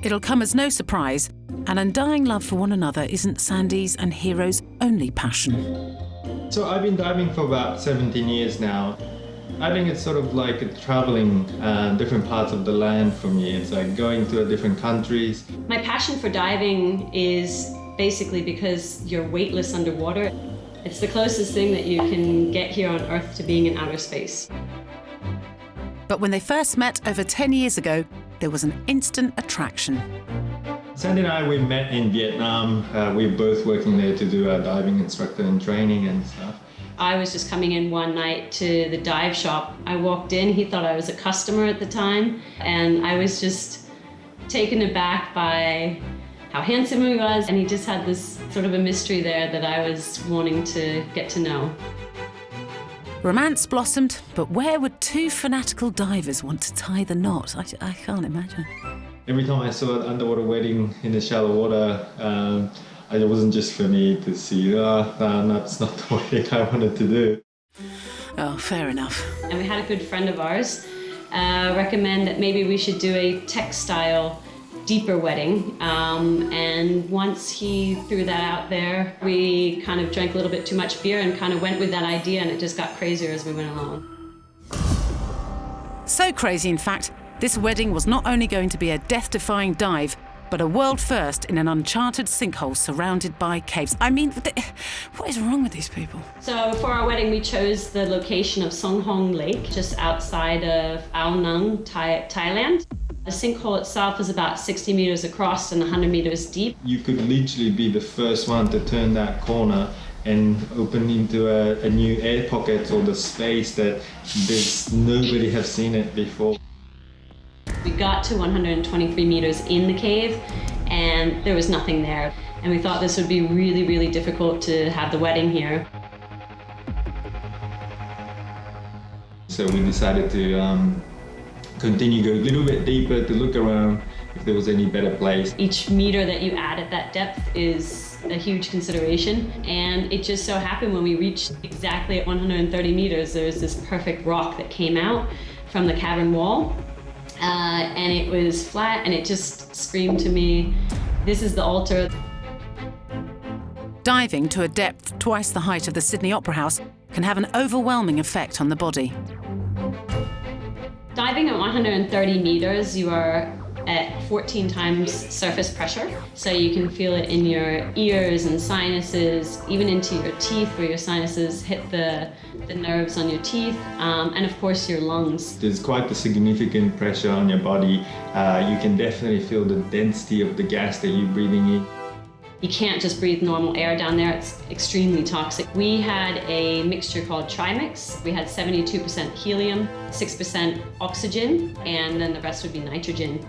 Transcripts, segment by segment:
It'll come as no surprise, an undying love for one another isn't Sandy's and Hero's only passion. So I've been diving for about 17 years now. I think it's sort of like traveling different parts of the land for me. It's like going to different countries. My passion for diving is basically because you're weightless underwater. It's the closest thing that you can get here on Earth to being in outer space. But when they first met over 10 years ago, there was an instant attraction. Sandy and I, we met in Vietnam. We were both working there to do our diving instructor and training and stuff. I was just coming in one night to the dive shop. I walked in, he thought I was a customer at the time, and I was just taken aback by how handsome he was, and he just had this sort of a mystery there that I was wanting to get to know. Romance blossomed, but where would two fanatical divers want to tie the knot? I can't imagine. Every time I saw an underwater wedding in the shallow water, it wasn't just for me to see, that's not the wedding I wanted to do. Oh, fair enough. And we had a good friend of ours recommend that maybe we should do a textile deeper wedding, and once he threw that out there, we kind of drank a little bit too much beer and kind of went with that idea, and it just got crazier as we went along. So crazy, in fact, this wedding was not only going to be a death-defying dive, but a world first in an uncharted sinkhole surrounded by caves. I mean, what is wrong with these people? So for our wedding, we chose the location of Song Hong Lake, just outside of Ao Nang, Thailand. The sinkhole itself is about 60 meters across and 100 meters deep. You could literally be the first one to turn that corner and open into a new air pocket or the space that nobody has seen it before. We got to 123 meters in the cave and there was nothing there. And we thought this would be really, really difficult to have the wedding here. So we decided to continue, go a little bit deeper to look around if there was any better place. Each meter that you add at that depth is a huge consideration, and it just so happened when we reached exactly at 130 meters, there was this perfect rock that came out from the cavern wall, and it was flat, and it just screamed to me, this is the altar. Diving to a depth twice the height of the Sydney Opera House can have an overwhelming effect on the body. Diving at 130 meters, you are at 14 times surface pressure. So you can feel it in your ears and sinuses, even into your teeth where your sinuses hit the nerves on your teeth, and of course your lungs. There's quite a significant pressure on your body. You can definitely feel the density of the gas that you're breathing in. You can't just breathe normal air down there, it's extremely toxic. We had a mixture called Trimix. We had 72% helium, 6% oxygen, and then the rest would be nitrogen.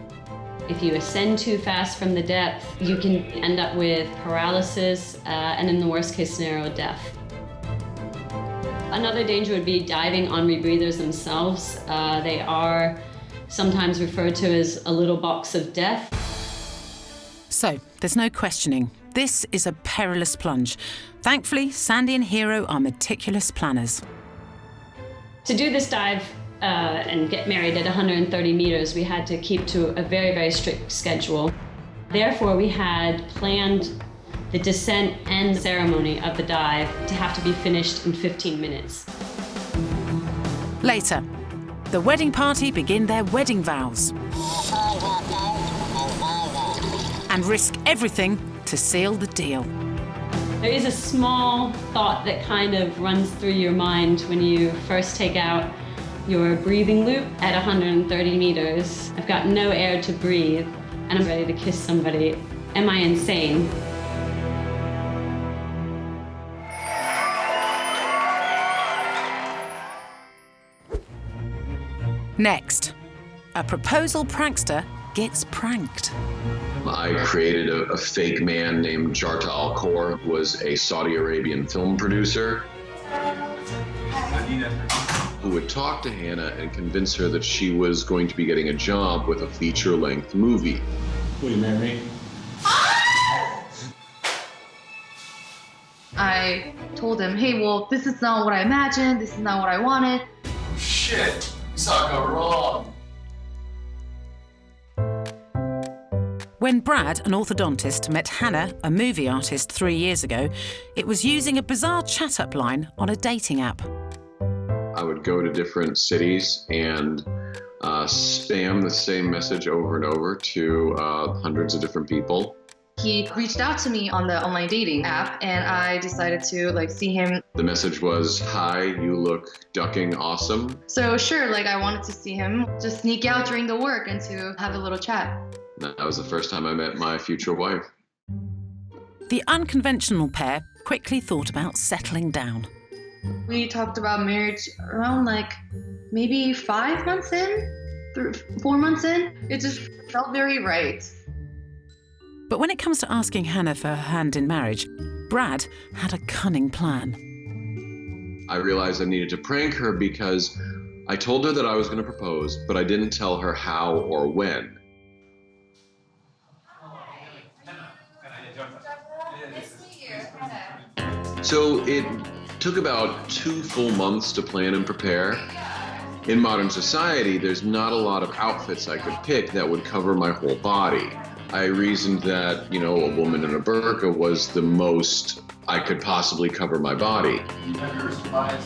If you ascend too fast from the depth, you can end up with paralysis, and in the worst case scenario, death. Another danger would be diving on rebreathers themselves. They are sometimes referred to as a little box of death. So, there's no questioning. This is a perilous plunge. Thankfully, Sandy and Hero are meticulous planners. To do this dive and get married at 130 meters, we had to keep to a very, very strict schedule. Therefore, we had planned the descent and ceremony of the dive to have to be finished in 15 minutes. Later, the wedding party begin their wedding vows and risk everything to seal the deal. There is a small thought that kind of runs through your mind when you first take out your breathing loop at 130 meters. I've got no air to breathe, and I'm ready to kiss somebody. Am I insane? Next, a proposal prankster gets pranked. I created a fake man named Jarta Al-Khor, who was a Saudi Arabian film producer, who would talk to Hannah and convince her that she was going to be getting a job with a feature-length movie. Will you marry me? I told him, hey, well, this is not what I imagined, this is not what I wanted. Shit, you saw it go wrong. When Brad, an orthodontist, met Hannah, a movie artist, 3 years ago, it was using a bizarre chat-up line on a dating app. I would go to different cities and spam the same message over and over to hundreds of different people. He reached out to me on the online dating app, and I decided to see him. The message was, "Hi, you look ducking awesome." So sure, I wanted to see him, just sneak out during the work and to have a little chat. That was the first time I met my future wife. The unconventional pair quickly thought about settling down. We talked about marriage around maybe 5 months in, 4 months in. It just felt very right. But when it comes to asking Hannah for her hand in marriage, Brad had a cunning plan. I realized I needed to prank her because I told her that I was going to propose, but I didn't tell her how or when. So it took about 2 full months to plan and prepare. In modern society, there's not a lot of outfits I could pick that would cover my whole body. I reasoned that, a woman in a burqa was the most I could possibly cover my body. I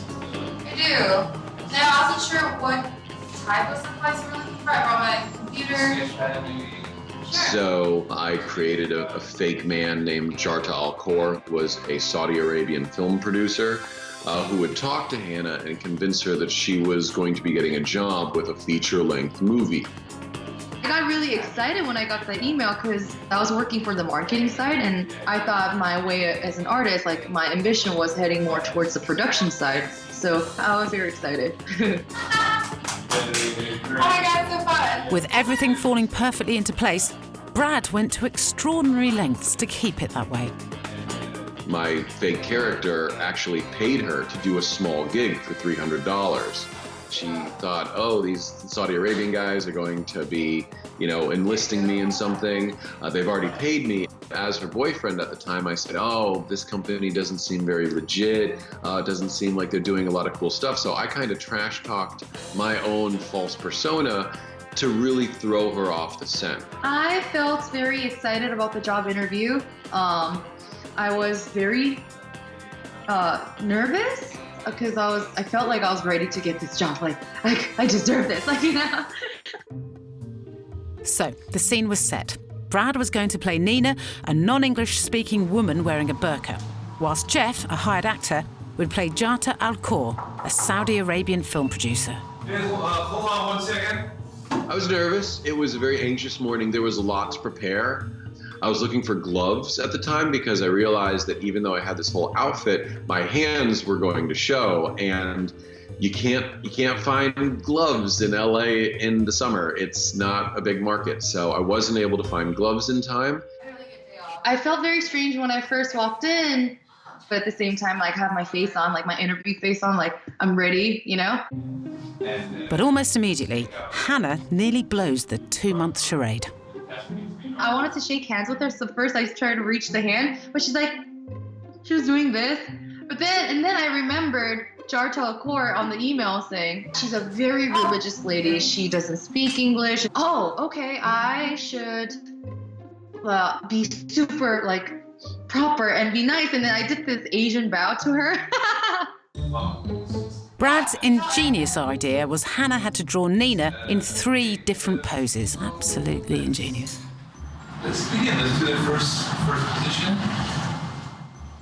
do. Now, I wasn't sure what type of supplies you were looking for. I brought my computer. So I created a fake man named Jarta Al-Khor, who was a Saudi Arabian film producer, who would talk to Hannah and convince her that she was going to be getting a job with a feature-length movie. I got really excited when I got that email because I was working for the marketing side, and I thought my way as an artist, my ambition was heading more towards the production side. So I was very excited. Oh my God, so fun! With everything falling perfectly into place, Brad went to extraordinary lengths to keep it that way. My fake character actually paid her to do a small gig for $300. She thought, oh, these Saudi Arabian guys are going to be, enlisting me in something. They've already paid me. As her boyfriend at the time, I said, oh, this company doesn't seem very legit. Doesn't seem like they're doing a lot of cool stuff. So I kind of trash talked my own false persona to really throw her off the scent. I felt very excited about the job interview. I was very nervous because I felt like I was ready to get this job. I deserve this, So the scene was set. Brad was going to play Nina, a non-English speaking woman wearing a burqa, whilst Jeff, a hired actor, would play Jarta Al-Khor, a Saudi Arabian film producer. Hold on 1 second. I was nervous. It was a very anxious morning. There was a lot to prepare. I was looking for gloves at the time because I realized that even though I had this whole outfit, my hands were going to show, and you can't find gloves in LA in the summer. It's not a big market, so I wasn't able to find gloves in time. I felt very strange when I first walked in, but at the same time, have my face on, my interview face on, I'm ready, But almost immediately, Hannah nearly blows the 2-month charade. I wanted to shake hands with her, so first I tried to reach the hand, but she was doing this. But then I remembered Jarta Al-Khor on the email saying, she's a very religious lady, she doesn't speak English. Oh, okay, I should be super, proper and be nice, and then I did this Asian bow to her. Brad's ingenious idea was Hannah had to draw Nina in 3 different poses. Absolutely ingenious. Let's begin. Let's do the first position.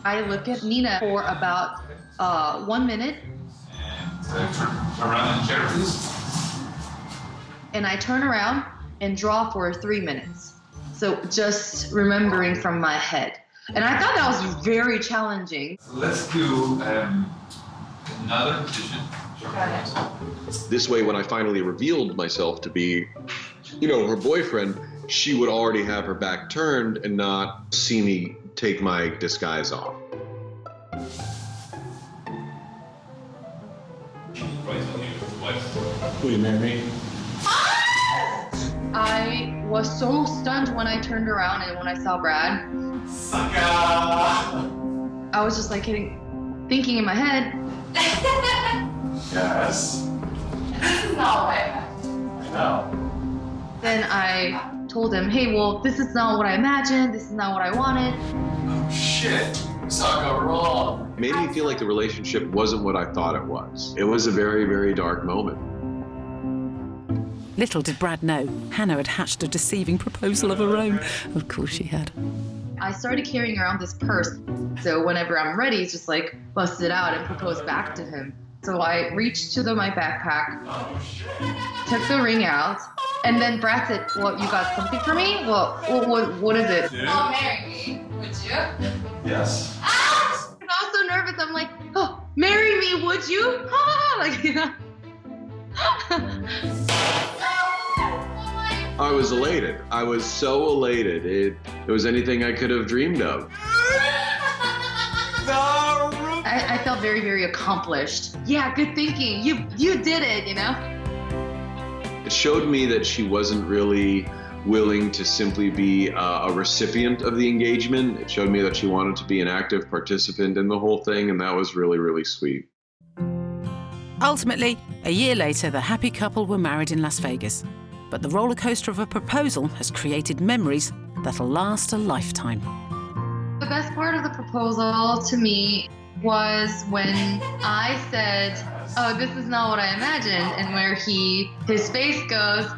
I look at Nina for about 1 minute. And turn around in the chair, please. And I turn around and draw for 3 minutes. So just remembering from my head. And I thought that was very challenging. So let's do another position. This way, when I finally revealed myself to be, her boyfriend, she would already have her back turned and not see me take my disguise off. Will you marry me? I was so stunned when I turned around and when I saw Brad. Sucker! I was just thinking in my head. Yes. This is not what I meant. I know. Then I told him, hey, well, this is not what I imagined. This is not what I wanted. Oh shit, this all go wrong. It made me feel like the relationship wasn't what I thought it was. It was a very, very dark moment. Little did Brad know, Hannah had hatched a deceiving proposal of her own. Of course she had. I started carrying around this purse. So whenever I'm ready, it's just like bust it out and propose back to him. So I reached to my backpack, took the ring out, and then Brad said, well, you got something for me? Well, what is it? Oh, marry me, would you? Yes. Ah! And I was so nervous. I'm like, oh, marry me, would you? Ah! Like, you know. I was elated. I was so elated. It was anything I could have dreamed of. I felt very, very accomplished. Yeah, good thinking. You did it, you know? It showed me that she wasn't really willing to simply be a recipient of the engagement. It showed me that she wanted to be an active participant in the whole thing, and that was really, really sweet. Ultimately, a year later, the happy couple were married in Las Vegas. But the roller coaster of a proposal has created memories that'll last a lifetime. The best part of the proposal to me was when I said, oh, this is not what I imagined, and where his face goes,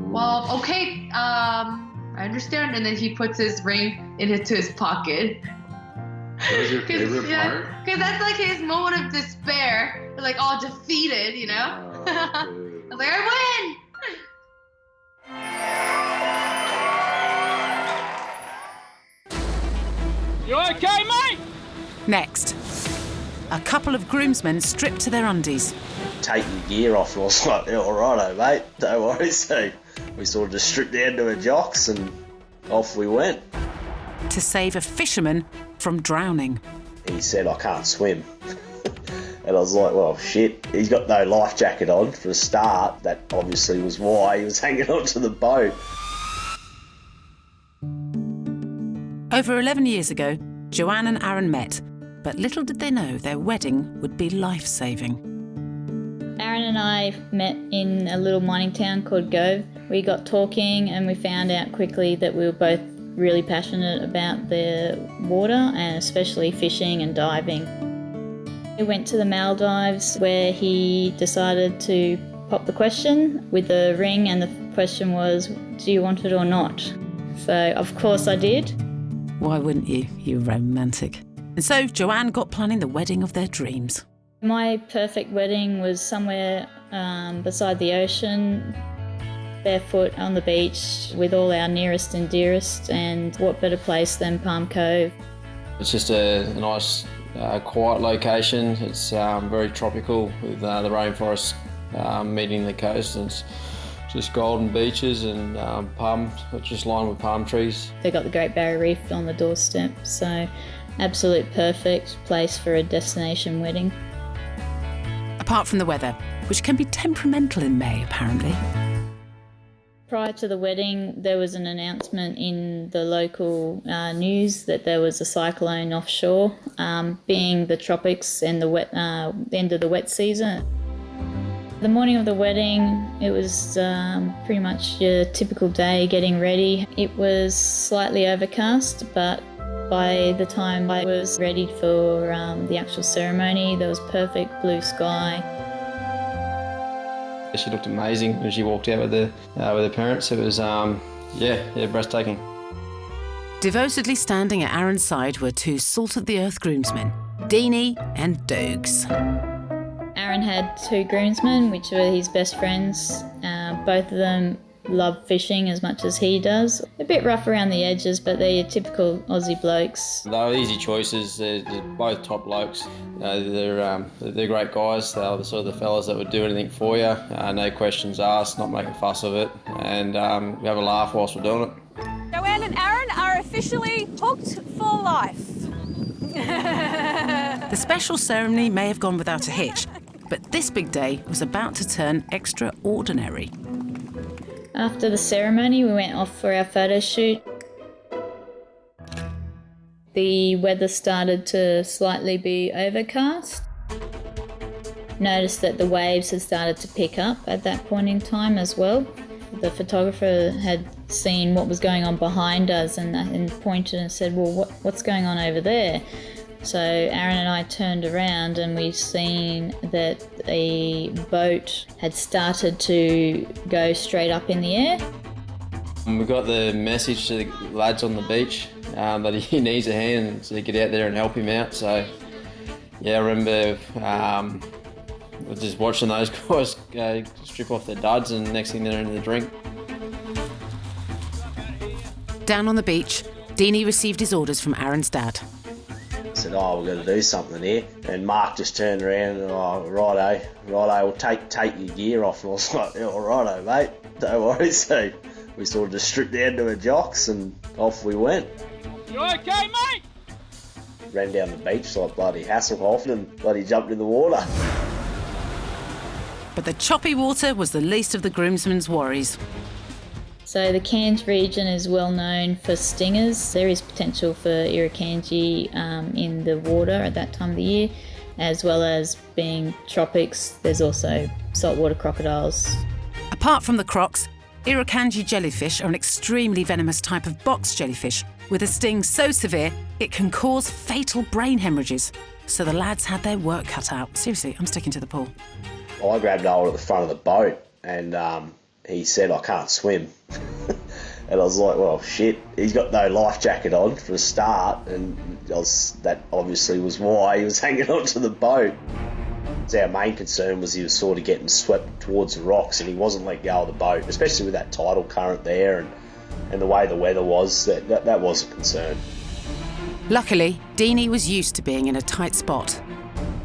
well, okay, I understand, and then he puts his ring into his pocket. That was your favorite part? Because that's like his moment of despair, like all defeated, you know? I was like, I win! You okay, mate? Next, a couple of groomsmen stripped to their undies. Taking your gear off, and I was like, yeah, all righto, mate, don't worry. So we sort of just stripped down to our jocks and off we went. To save a fisherman from drowning. He said, I can't swim. And I was like, well, shit, he's got no life jacket on for a start. That obviously was why he was hanging onto the boat. Over 11 years ago, Joanne and Aaron met, but little did they know their wedding would be life-saving. Aaron and I met in a little mining town called Gove. We got talking and we found out quickly that we were both really passionate about the water and especially fishing and diving. We went to the Maldives where he decided to pop the question with the ring, and the question was, do you want it or not? So of course I did. Why wouldn't you, you romantic? And so Joanne got planning the wedding of their dreams. My perfect wedding was somewhere beside the ocean, barefoot on the beach with all our nearest and dearest, and what better place than Palm Cove. It's just a nice, quiet location. It's very tropical with the rainforest meeting the coast. And it's just golden beaches and palm, just lined with palm trees. They got the Great Barrier Reef on the doorstep, so absolute perfect place for a destination wedding. Apart from the weather, which can be temperamental in May, apparently. Prior to the wedding, there was an announcement in the local news that there was a cyclone offshore, being the tropics and the end of the wet season. The morning of the wedding, it was pretty much your typical day getting ready. It was slightly overcast, but by the time I was ready for the actual ceremony, there was perfect blue sky. She looked amazing when she walked out with her parents. It was, breathtaking. Devotedly standing at Aaron's side were two salt-of-the-earth groomsmen, Deanie and Dogs. Aaron had two groomsmen, which were his best friends. Both of them love fishing as much as he does. A bit rough around the edges, but they're your typical Aussie blokes. They were easy choices. They're both top blokes. They're great guys. They're the sort of the fellas that would do anything for you. No questions asked, not make a fuss of it, and we have a laugh whilst we're doing it. Joanne and Aaron are officially hooked for life. The special ceremony may have gone without a hitch, but this big day was about to turn extraordinary. After the ceremony, we went off for our photo shoot. The weather started to slightly be overcast. Noticed that the waves had started to pick up at that point in time as well. The photographer had seen what was going on behind us and pointed and said, well, what's going on over there? So Aaron and I turned around and we seen that a boat had started to go straight up in the air. We got the message to the lads on the beach that he needs a hand to get out there and help him out. So yeah, I remember just watching those guys go strip off their duds, and next thing they're in the drink. Down on the beach, Deanie received his orders from Aaron's dad. I said, oh, we're going to do something here. And Mark just turned around and, oh, righto, well, take your gear off. And I was like, yeah, righto, mate, don't worry. So we sort of just stripped down to our jocks and off we went. You okay, mate? Ran down the beach like bloody Hasselhoff and bloody jumped in the water. But the choppy water was the least of the groomsmen's worries. So the Cairns region is well known for stingers. There is potential for irukandji in the water at that time of the year, as well as being tropics. There's also saltwater crocodiles. Apart from the crocs, irukandji jellyfish are an extremely venomous type of box jellyfish with a sting so severe it can cause fatal brain hemorrhages. So the lads had their work cut out. Seriously, I'm sticking to the pool. I grabbed hold at the front of the boat and he said, I can't swim. And I was like, well, shit, he's got no life jacket on for a start, and that obviously was why he was hanging onto the boat. So our main concern was he was sort of getting swept towards the rocks and he wasn't let go of the boat, especially with that tidal current there and the way the weather was, that was a concern. Luckily, Deanie was used to being in a tight spot.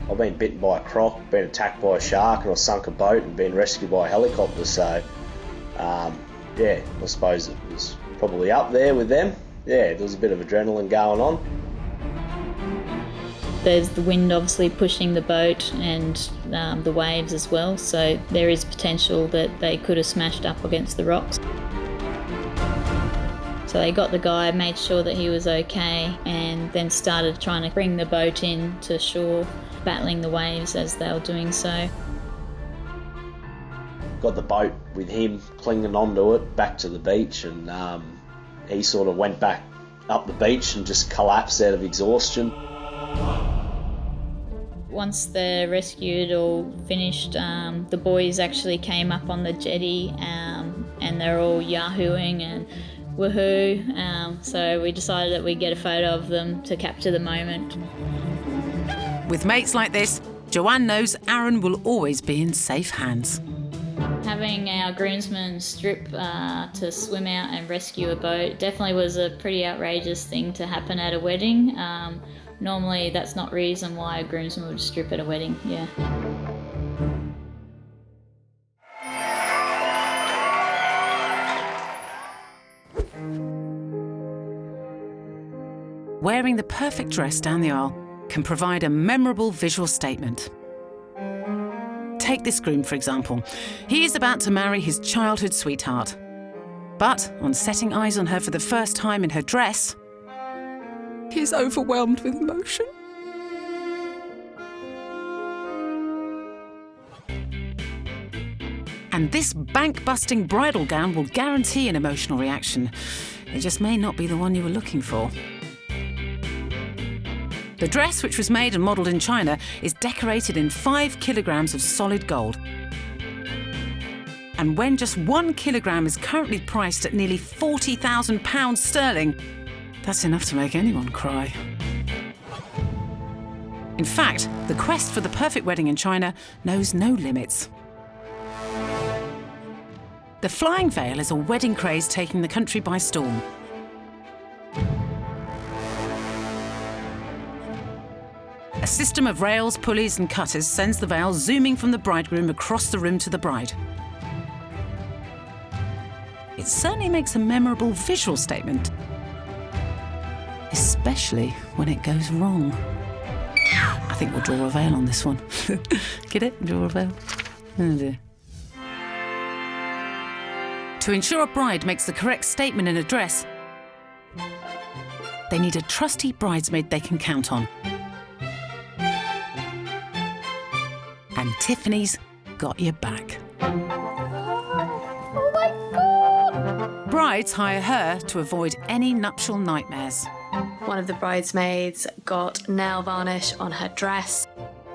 I've been bitten by a croc, been attacked by a shark, and I sunk a boat and been rescued by a helicopter, so yeah, I suppose it was probably up there with them. Yeah, there was a bit of adrenaline going on. There's the wind obviously pushing the boat and the waves as well, so there is potential that they could have smashed up against the rocks. So they got the guy, made sure that he was okay, and then started trying to bring the boat in to shore, battling the waves as they were doing so. Got the boat with him clinging onto it back to the beach, and he sort of went back up the beach and just collapsed out of exhaustion. Once the rescue had all finished, the boys actually came up on the jetty and they're all yahooing and woohoo. So we decided that we'd get a photo of them to capture the moment. With mates like this, Joanne knows Aaron will always be in safe hands. Having our groomsmen strip to swim out and rescue a boat definitely was a pretty outrageous thing to happen at a wedding. Normally that's not reason why a groomsman would strip at a wedding, yeah. Wearing the perfect dress down the aisle can provide a memorable visual statement. Take this groom, for example. He is about to marry his childhood sweetheart. But on setting eyes on her for the first time in her dress, he is overwhelmed with emotion. And this bank-busting bridal gown will guarantee an emotional reaction. It just may not be the one you were looking for. The dress, which was made and modelled in China, is decorated in 5 kilograms of solid gold. And when just 1 kilogram is currently priced at nearly £40,000 sterling, that's enough to make anyone cry. In fact, the quest for the perfect wedding in China knows no limits. The flying veil is a wedding craze taking the country by storm. A system of rails, pulleys and cutters sends the veil zooming from the bridegroom across the room to the bride. It certainly makes a memorable visual statement, especially when it goes wrong. I think we'll draw a veil on this one. Get it? Draw a veil. Oh dear. To ensure a bride makes the correct statement in a dress, they need a trusty bridesmaid they can count on. And Tiffany's got your back. Oh my God! brides hire her to avoid any nuptial nightmares. One of the bridesmaids got nail varnish on her dress.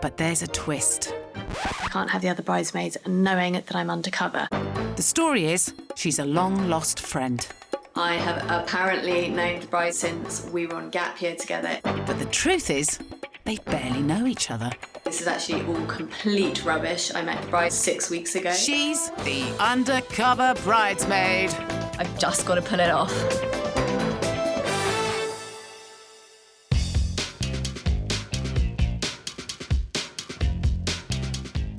But there's a twist. I can't have the other bridesmaids knowing that I'm undercover. The story is she's a long-lost friend. I have apparently known the bride since we were on gap year together. But the truth is, they barely know each other. This is actually all complete rubbish. I met the bride 6 weeks ago. She's the undercover bridesmaid. I've just got to pull it off.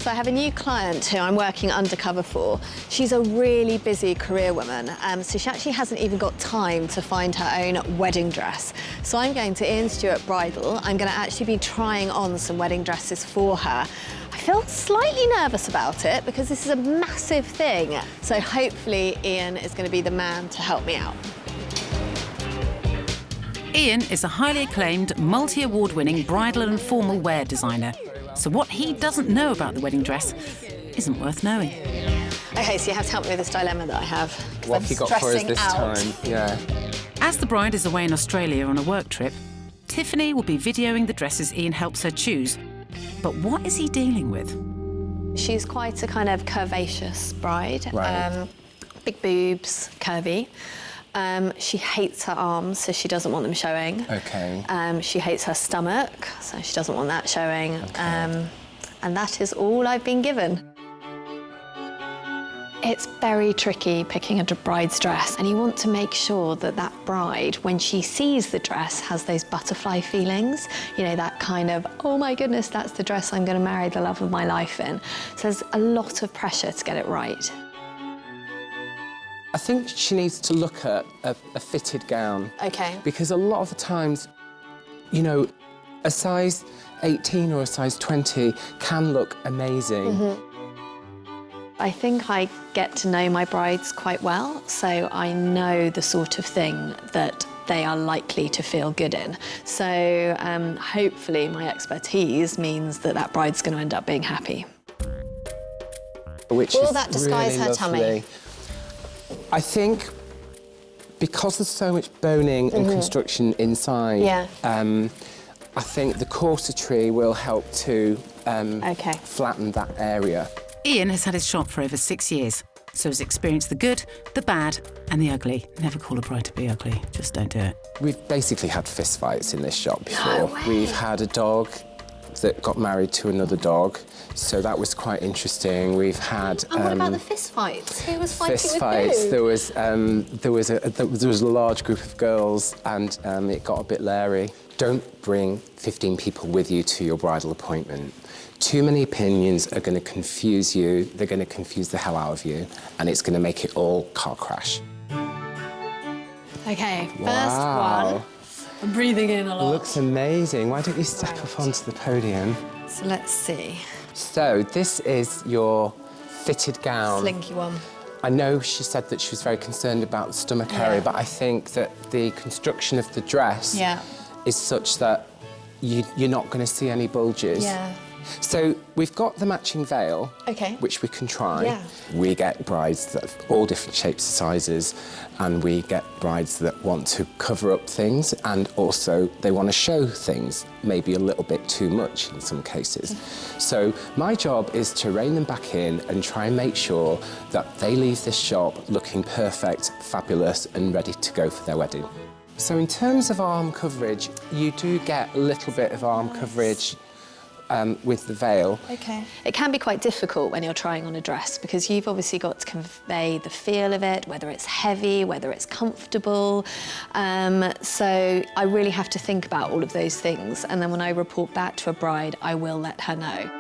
So I have a new client who I'm working undercover for. She's a really busy career woman, so she actually hasn't even got time to find her own wedding dress. So I'm going to Ian Stewart Bridal. I'm going to actually be trying on some wedding dresses for her. I feel slightly nervous about it because this is a massive thing. So hopefully Ian is going to be the man to help me out. Ian is a highly acclaimed, multi-award-winning bridal and formal wear designer. So what he doesn't know about the wedding dress isn't worth knowing. OK, so you have to help me with this dilemma that I have. What have you got for us this time? Yeah. As the bride is away in Australia on a work trip, Tiffany will be videoing the dresses Ian helps her choose. But what is he dealing with? She's quite a kind of curvaceous bride. Right. Big boobs, curvy. She hates her arms, so she doesn't want them showing. OK. She hates her stomach, so she doesn't want that showing. Okay. And that is all I've been given. It's very tricky picking a bride's dress, and you want to make sure that that bride, when she sees the dress, has those butterfly feelings. You know, that kind of, oh my goodness, that's the dress I'm going to marry the love of my life in. So there's a lot of pressure to get it right. I think she needs to look at a fitted gown. OK. Because a lot of the times, you know, a size 18 or a size 20 can look amazing. Mm-hmm. I think I get to know my brides quite well, so I know the sort of thing that they are likely to feel good in. So hopefully my expertise means that that bride's going to end up being happy. Which Will is that disguise really her lovely. tummy? I think because there's so much boning and construction inside, I think the corsetry will help to flatten that area. Ian has had his shop for over 6 years, so has experienced the good, the bad and the ugly. Never call a bride to be ugly, just don't do it. We've basically had fist fights in this shop before. No way. We've had a dog that got married to another dog, so that was quite interesting. We've had And what about the fist fights? Who was fighting fist with fights. who? There was a large group of girls, and it got a bit leery. Don't bring 15 people with you to your bridal appointment. Too many opinions are going to confuse you. They're going to confuse the hell out of you, and it's going to make it all car crash. OK, first Wow. one. I'm breathing in a lot. Looks amazing. Why don't you step up onto the podium? So let's see. So this is your fitted gown. Slinky one. I know she said that she was very concerned about the stomach area, but I think that the construction of the dress is such that you're not going to see any bulges. Yeah. So we've got the matching veil, which we can try. Yeah. We get brides that have all different shapes and sizes, and we get brides that want to cover up things, and also they want to show things, maybe a little bit too much in some cases. So my job is to rein them back in and try and make sure that they leave this shop looking perfect, fabulous, and ready to go for their wedding. So in terms of arm coverage, you do get a little bit of arm coverage with the veil. OK. It can be quite difficult when you're trying on a dress because you've obviously got to convey the feel of it, whether it's heavy, whether it's comfortable. So I really have to think about all of those things, and then when I report back to a bride, I will let her know.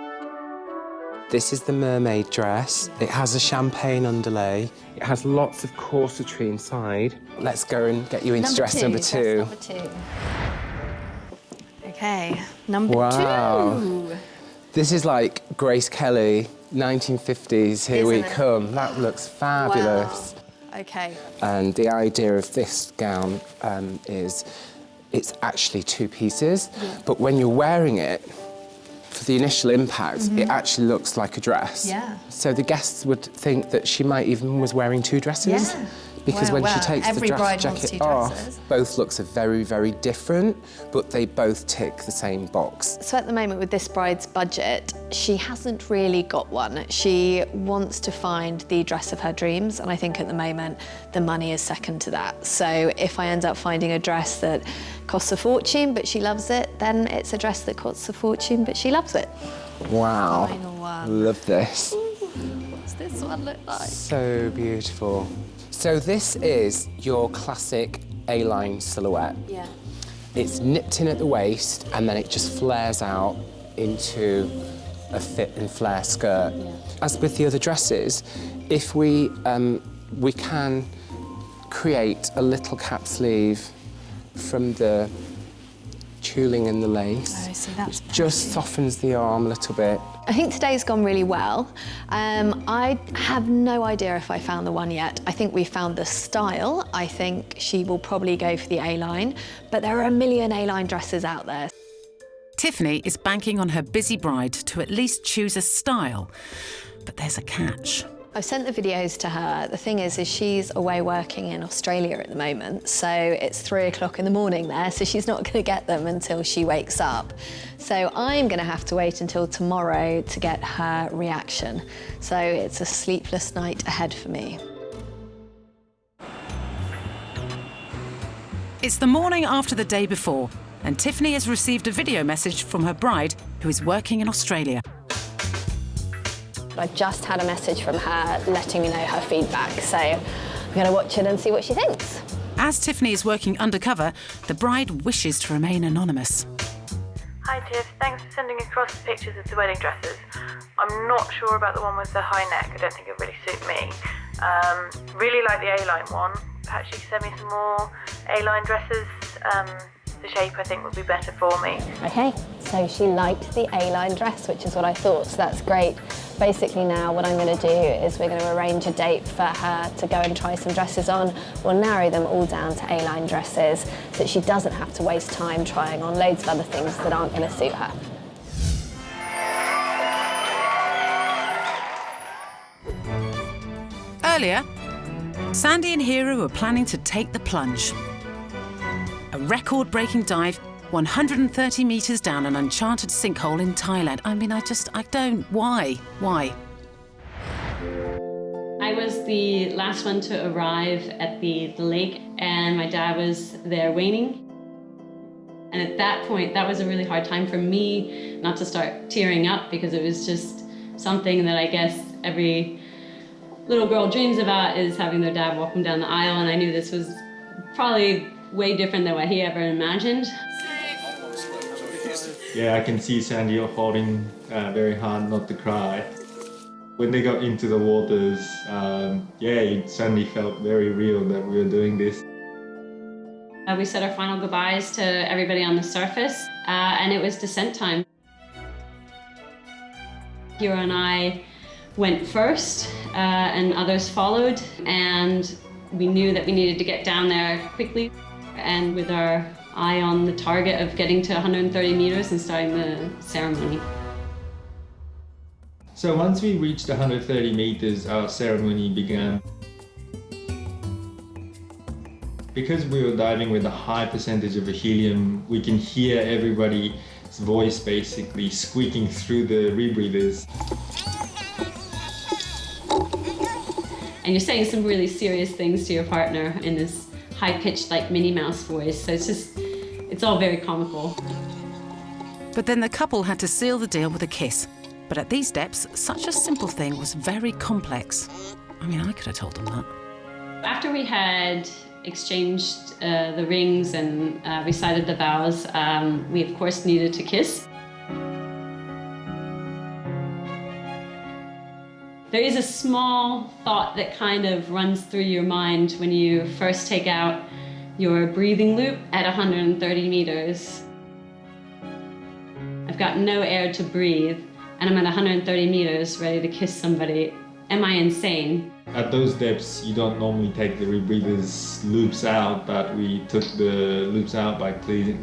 This is the mermaid dress. It has a champagne underlay. It has lots of corsetry inside. Let's go and get you into dress number two. Dress number 2. OK, number 2. This is like Grace Kelly, 1950s, Here We Come. That looks fabulous. Wow. OK. And the idea of this gown is it's actually 2 pieces, but when you're wearing it, for the initial impact, it actually looks like a dress. Yeah. So the guests would think that she might even was wearing 2 dresses. Yeah. Because when she takes the every dress bride wants jacket two off, dresses. both looks are very, very different, but they both tick the same box. So at the moment with this bride's budget, she hasn't really got one. She wants to find the dress of her dreams, and I think at the moment the money is second to that. So if I end up finding a dress that costs a fortune but she loves it, then it's a dress that costs a fortune but she loves it. Wow. Final one. Love this. What's this one look like? So beautiful. So this is your classic A-line silhouette. Yeah. It's nipped in at the waist and then it just flares out into a fit and flare skirt. Yeah. As with the other dresses, if we can create a little cap sleeve from the tulle and the lace, which just softens the arm a little bit. I think today's gone really well. I have no idea if I found the one yet. I think we found the style. I think she will probably go for the A-line, but there are a million A-line dresses out there. Tiffany is banking on her busy bride to at least choose a style. But there's a catch. I've sent the videos to her. The thing is she's away working in Australia at the moment, so it's 3 o'clock in the morning there, so she's not going to get them until she wakes up. So I'm going to have to wait until tomorrow to get her reaction. So it's a sleepless night ahead for me. It's the morning after the day before, and Tiffany has received a video message from her bride, who is working in Australia. I've just had a message from her letting me know her feedback, so I'm going to watch it and see what she thinks. As Tiffany is working undercover, the bride wishes to remain anonymous. Hi Tiff, thanks for sending across the pictures of the wedding dresses. I'm not sure about the one with the high neck, I don't think it really suit me. Really like the A-line one. Perhaps you could send me some more A-line dresses. The shape I think would be better for me. Okay, so she liked the A-line dress, which is what I thought, so that's great. Basically now what I'm going to do is we're going to arrange a date for her to go and try some dresses on. We'll narrow them all down to A-line dresses so that she doesn't have to waste time trying on loads of other things that aren't going to suit her. Earlier, Sandy and Hero were planning to take the plunge. A record-breaking dive 130 metres down an uncharted sinkhole in Thailand. I mean, I don't... Why? Why? I was the last one to arrive at the lake, and my dad was there waiting. And at that point, that was a really hard time for me not to start tearing up, because it was just something that I guess every little girl dreams about, is having their dad walk them down the aisle, and I knew this was probably way different than what he ever imagined. Yeah, I can see Sandy holding very hard not to cry. When they got into the waters, it suddenly felt very real that we were doing this. We said our final goodbyes to everybody on the surface, and it was descent time. Hero and I went first, and others followed, and we knew that we needed to get down there quickly, and with our eye on the target of getting to 130 meters and starting the ceremony. So once we reached 130 meters, our ceremony began. Because we were diving with a high percentage of helium, we can hear everybody's voice basically squeaking through the rebreathers. And you're saying some really serious things to your partner in this high-pitched, like Minnie Mouse voice, so it's all very comical. But then the couple had to seal the deal with a kiss. But at these depths, such a simple thing was very complex. I mean, I could have told them that. After we had exchanged the rings and recited the vows, we of course needed to kiss. There is a small thought that kind of runs through your mind when you first take out your breathing loop at 130 meters. I've got no air to breathe, and I'm at 130 meters ready to kiss somebody. Am I insane? At those depths, you don't normally take the rebreathers loops out, but we took the loops out by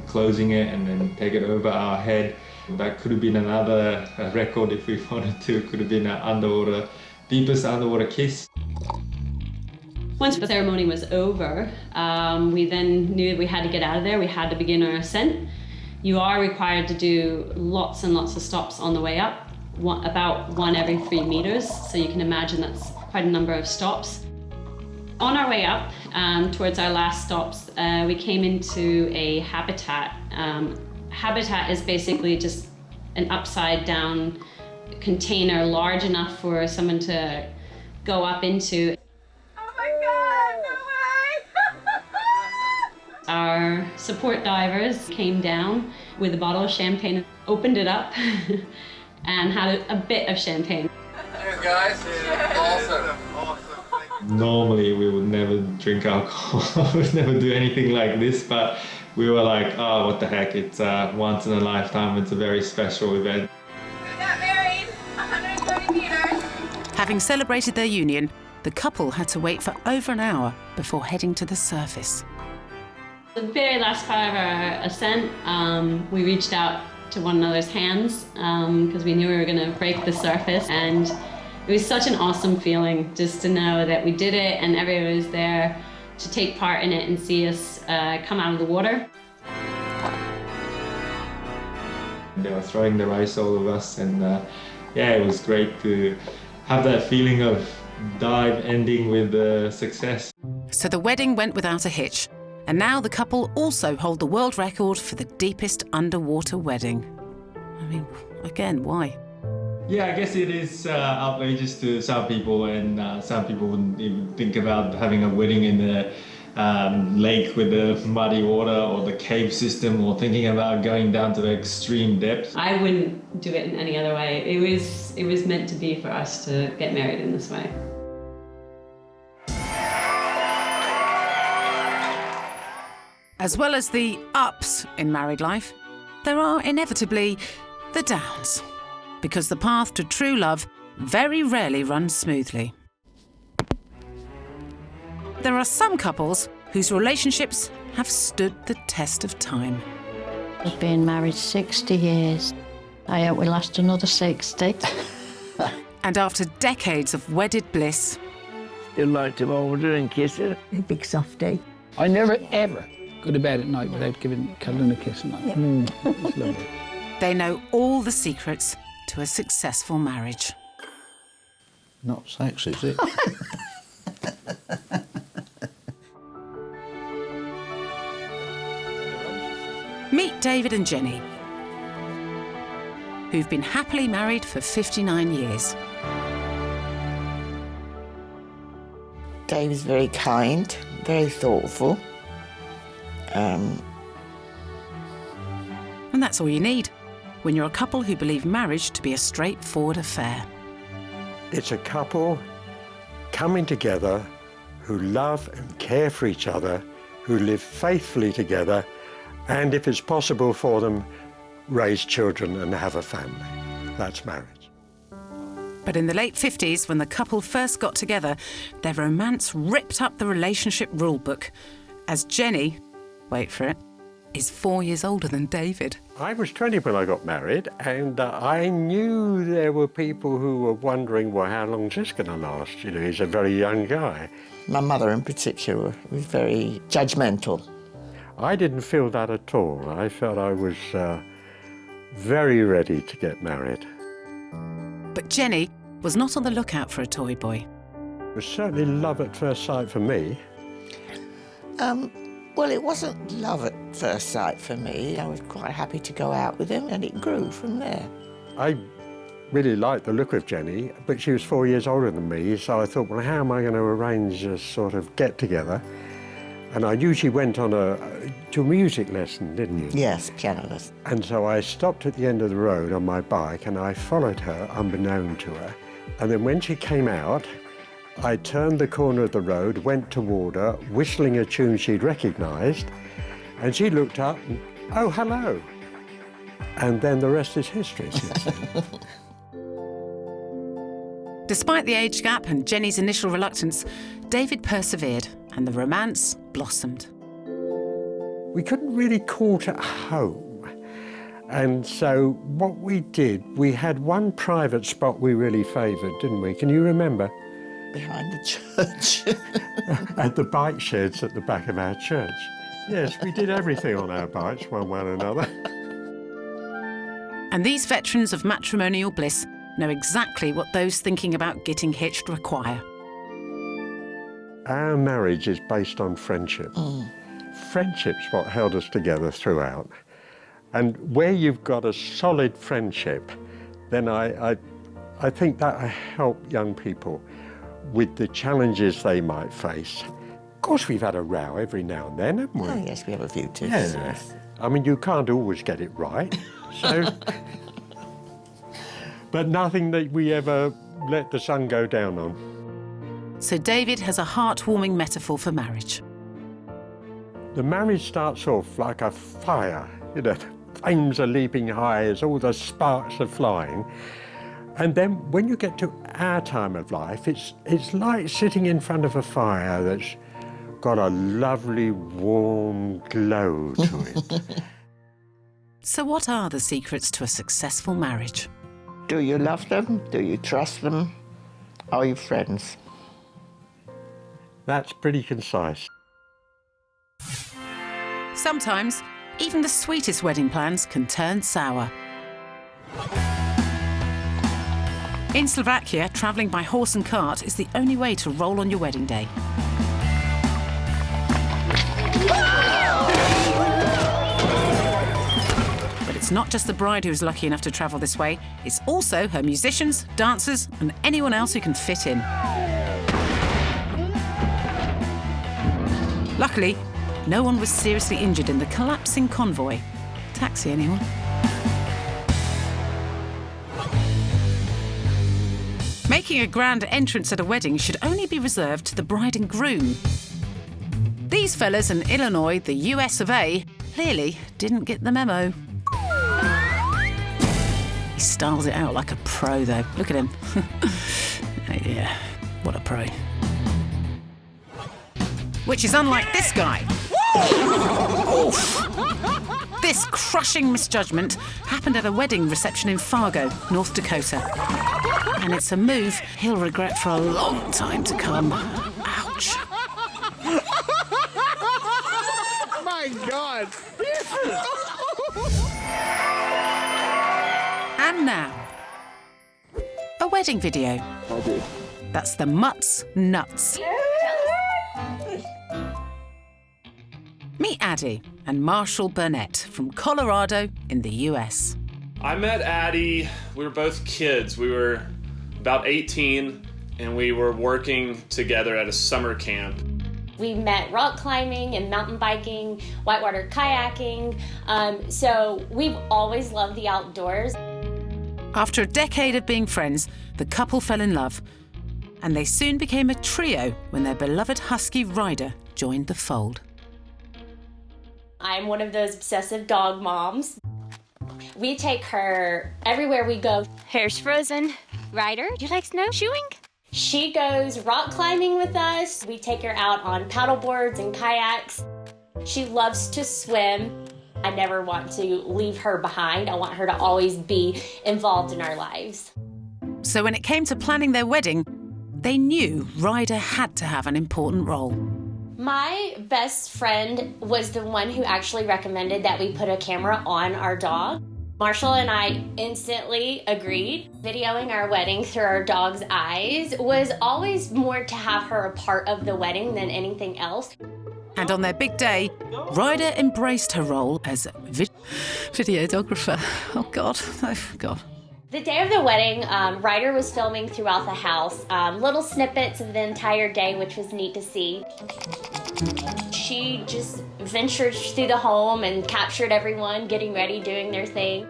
closing it and then take it over our head. That could have been another record if we wanted to. It could have been an deepest underwater kiss. Once the ceremony was over, we then knew we had to get out of there. We had to begin our ascent. You are required to do lots and lots of stops on the way up, about 1 every 3 meters. So you can imagine that's quite a number of stops. On our way up, towards our last stops, we came into a habitat. Habitat is basically just an upside down container large enough for someone to go up into. Our support divers came down with a bottle of champagne, opened it up, and had a bit of champagne. Cheers, guys. Awesome. Normally we would never drink alcohol, we would never do anything like this, but we were like, oh, what the heck, it's once in a lifetime, it's a very special event. We got married 130 meters. Having celebrated their union, the couple had to wait for over an hour before heading to the surface. The very last part of our ascent, we reached out to one another's hands because we knew we were going to break the surface, and it was such an awesome feeling just to know that we did it and everyone was there to take part in it and see us come out of the water. They were throwing the rice all of us, and yeah, it was great to have that feeling of dive ending with success. So the wedding went without a hitch. And now the couple also hold the world record for the deepest underwater wedding. I mean, again, why? Yeah, I guess it is outrageous to some people, and some people wouldn't even think about having a wedding in the lake with the muddy water or the cave system, or thinking about going down to the extreme depths. I wouldn't do it in any other way. It was meant to be for us to get married in this way. As well as the ups in married life, there are inevitably the downs, because the path to true love very rarely runs smoothly. There are some couples whose relationships have stood the test of time. We've been married 60 years. I hope we last another 60. And after decades of wedded bliss... Still like to hold her and kiss her. A big softie. I never, ever go to bed at night without giving Colin a kiss. It's lovely. They know all the secrets to a successful marriage. Not sex, is it? Meet David and Jenny, who've been happily married for 59 years. David's very kind, very thoughtful. And that's all you need when you're a couple who believe marriage to be a straightforward affair. It's a couple coming together who love and care for each other, who live faithfully together, and if it's possible for them, raise children and have a family. That's marriage. But in the late 50s, when the couple first got together, their romance ripped up the relationship rulebook, as Jenny, wait for it, is 4 years older than David. I was 20 when I got married, and I knew there were people who were wondering, well, how long is this going to last? You know, he's a very young guy. My mother in particular was very judgmental. I didn't feel that at all. I felt I was very ready to get married. But Jenny was not on the lookout for a toy boy. It was certainly love at first sight for me. Well, it wasn't love at first sight for me. I was quite happy to go out with him, and it grew from there. I really liked the look of Jenny, but she was 4 years older than me, so I thought, well, how am I going to arrange a sort of get-together? And I knew she went on to a music lesson, didn't you? Yes, piano lesson. And so I stopped at the end of the road on my bike, and I followed her, unbeknown to her. And then when she came out, I turned the corner of the road, went toward her, whistling a tune she'd recognised, and she looked up and, oh, hello. And then the rest is history since then. Despite the age gap and Jenny's initial reluctance, David persevered and the romance blossomed. We couldn't really court at home. And so what we did, we had one private spot we really favoured, didn't we? Can you remember? behind the church. At the bike sheds at the back of our church. Yes, we did everything on our bikes, one way or another. And these veterans of matrimonial bliss know exactly what those thinking about getting hitched require. Our marriage is based on friendship. Friendship's what held us together throughout. And where you've got a solid friendship, then I think that will help young people with the challenges they might face. Of course, we've had a row every now and then, haven't we? Oh, yes, we have a few too. Yes. I mean, you can't always get it right, so... But nothing that we ever let the sun go down on. So David has a heartwarming metaphor for marriage. The marriage starts off like a fire, you know, the flames are leaping high as all the sparks are flying. And then when you get to our time of life, it's like sitting in front of a fire that's got a lovely warm glow to it. So what are the secrets to a successful marriage? Do you love them? Do you trust them? Are you friends? That's pretty concise. Sometimes, even the sweetest wedding plans can turn sour. In Slovakia, travelling by horse and cart is the only way to roll on your wedding day. But it's not just the bride who is lucky enough to travel this way, it's also her musicians, dancers, and anyone else who can fit in. Luckily, no one was seriously injured in the collapsing convoy. Taxi, anyone? Making a grand entrance at a wedding should only be reserved to the bride and groom. These fellas in Illinois, the US of A, clearly didn't get the memo. He styles it out like a pro, though. Look at him. Yeah, what a pro. Which is unlike this guy. This crushing misjudgment happened at a wedding reception in Fargo, North Dakota. And it's a move he'll regret for a long time to come. Ouch. My God! And now, a wedding video. I do. That's the Mutt's Nuts. Meet Addie and Marshall Burnett from Colorado in the US. I met Addie, we were both kids. We were about 18 and we were working together at a summer camp. We met rock climbing and mountain biking, whitewater kayaking, so we've always loved the outdoors. After a decade of being friends, the couple fell in love, and they soon became a trio when their beloved husky Ryder joined the fold. I'm one of those obsessive dog moms. We take her everywhere we go. Hair's frozen. Ryder, do you like snowshoeing? She goes rock climbing with us. We take her out on paddle boards and kayaks. She loves to swim. I never want to leave her behind. I want her to always be involved in our lives. So when it came to planning their wedding, they knew Ryder had to have an important role. My best friend was the one who actually recommended that we put a camera on our dog. Marshall and I instantly agreed. Videoing our wedding through our dog's eyes was always more to have her a part of the wedding than anything else. And on their big day, Ryder embraced her role as videographer. Oh, God. Oh, God. The day of the wedding, Ryder was filming throughout the house, little snippets of the entire day, which was neat to see. She just ventured through the home and captured everyone getting ready, doing their thing.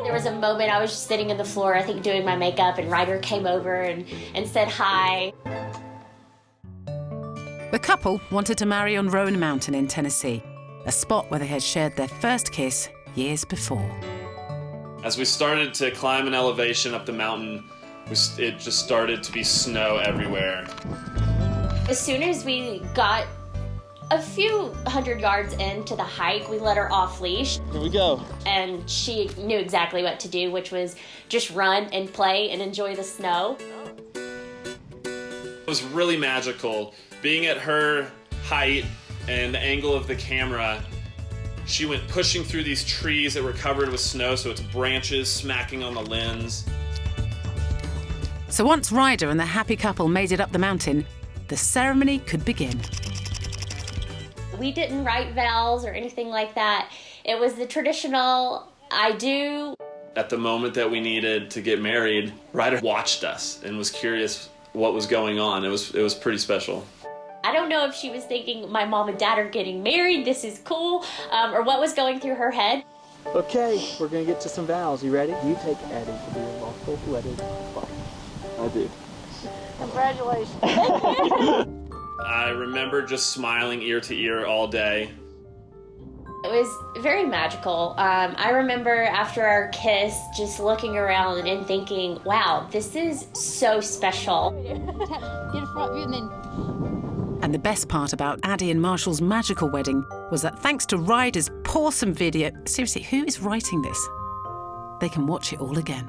There was a moment I was just sitting on the floor, I think doing my makeup, and Ryder came over and said hi. The couple wanted to marry on Rowan Mountain in Tennessee, a spot where they had shared their first kiss years before. As we started to climb an elevation up the mountain, it just started to be snow everywhere. As soon as we got a few hundred yards into the hike, we let her off leash. Here we go. And she knew exactly what to do, which was just run and play and enjoy the snow. was really magical. Being at her height and the angle of the camera, she went pushing through these trees that were covered with snow, so its branches smacking on the lens. So once Ryder and the happy couple made it up the mountain, the ceremony could begin. We didn't write vows or anything like that. It was the traditional, I do. At the moment that we needed to get married, Ryder watched us and was curious what was going on. It was pretty special. I don't know if she was thinking my mom and dad are getting married, this is cool, or what was going through her head. Okay, we're gonna get to some vows. You ready? You take Eddie to be your lawful wedded wife. I do. Congratulations. I remember just smiling ear to ear all day. It was very magical. I remember after our kiss just looking around and thinking, wow, this is so special. Get a front view and then... And the best part about Addie and Marshall's magical wedding was that thanks to Ryder's pawsome video, seriously, who is writing this? They can watch it all again.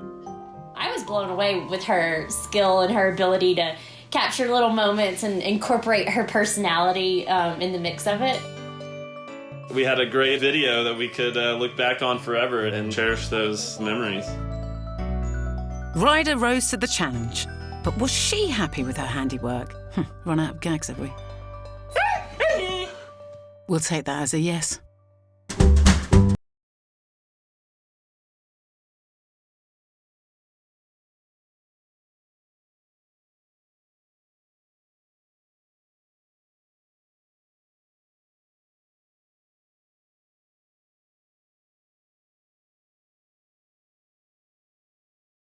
I was blown away with her skill and her ability to capture little moments and incorporate her personality in the mix of it. We had a great video that we could look back on forever and cherish those memories. Ryder rose to the challenge, but was she happy with her handiwork? Run out of gags, have we? We'll take that as a yes.